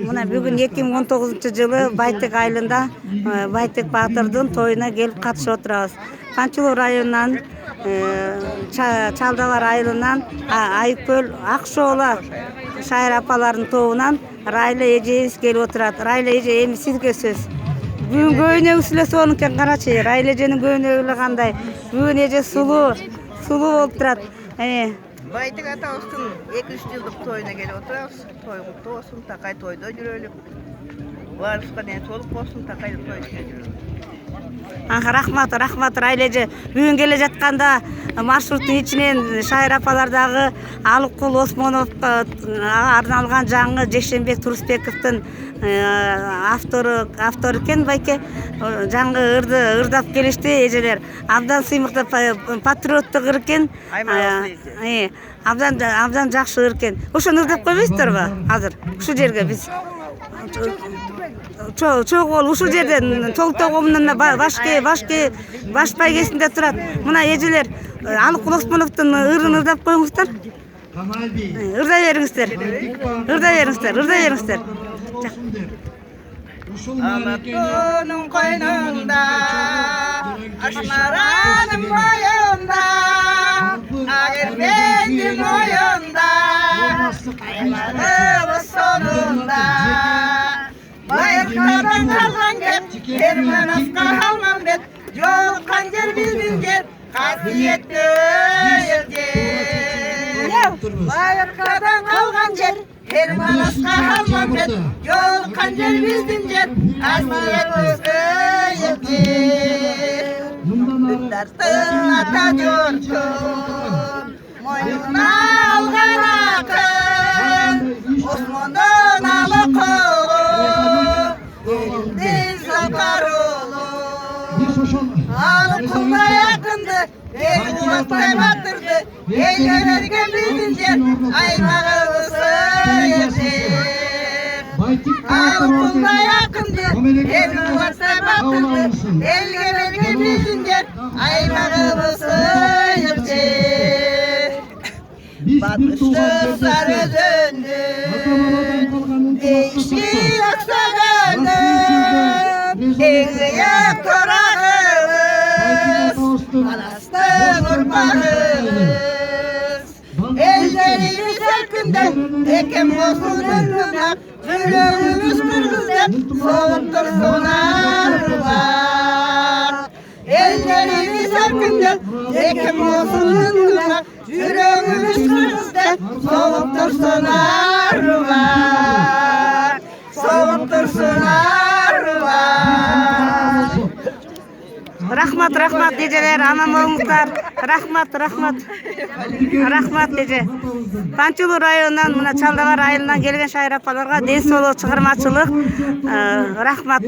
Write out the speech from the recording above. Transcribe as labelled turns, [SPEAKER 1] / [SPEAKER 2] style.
[SPEAKER 1] Мына бүгүн 2019-жылы Байтек айылында Байтек Баатырдын тоюна келип катышып отурабыз. Панчулук районунан, Чалдабар айылынан, Айкөл, Акшоола шайыр апалардын тобунан Райла эжебиз келип отурат. Райла эже, эми сизге сөз. Бүгүн көйнөгү эле сонун экен, карачы. Райла эженин көйнөгү эле кандай. Бүгүн эже сулуу болуп турат.
[SPEAKER 2] Байтек атабыздын 2 жылдык тоюна келип отурабыз. Той куттуу болсун, такай тойдо жүрөлү. Баарыбызга денсаулык болсун, такай той жүрөлү.
[SPEAKER 1] Рахмат Райла эже. Бүгүн келе жатканда маршруттун ичинен шайыр апалардагы Алыкул Осмоновго арналган жаңы Жекшенбек Турусбековдун автору экен байке. Жаңы ырдап келишти эжелер. Абдан сыймыктуу патриоттук ыр экен. Абдан жакшы ыр экен. Ошону ырдап койбойсуздарбы азыр? Ушул жерге биз чогуу ушул жерден Толтогомунун баш байгесинде турат. Мына эжелер Алыкул Осмоновдун ырын ырдап коюңуздар. Ырдай бериңиздер.
[SPEAKER 2] Алатонун койнунда, Ашмаранын моюнда, Агербектин моюнда, Аймагыбыз сонунда. Байыркадан калган кеп, Германовка калган бет, Жолуккан жер биздин жер, касиеттүү эл жер. Байыркадан калган жер, Германовка калган бет, Жолуккан жер биздин жер, касиеттүү эл жер. Үндартын ата журтун, мойнуна алган акын, Осмондон Алыкулу, элдин сапарулу. Алыкулдай акынды, эл улаттай батырды, элге берген биздин жер, аймагыбыз эл жер. Алыкулдай акынды, эл улаттай батырды, элге берген биздин жер, аймагыбыз эл жер. Батыштын сары өзөндүн, дейиши аксагандын, деңгейек торагыбыз, Аластын урпагыбыз. Элдерибиз эркиндеп, экен болсун ыргынап, жүрөгүбүз кыргыздап, соғып турсун арыбак. Элдерибиz эркиндеп, экен болсун ыргынап, жүрөгүбүз кыргыздап, соғып турсун арыбак. Соғып турсун арыбак.
[SPEAKER 1] Рахмат эжелер, аман болуңуздар. Рахмат эже. Панчулук районунан, мына Чалдабар айылынан келген шайыр апаларга ден соолук, чыгармачылык. Рахмат.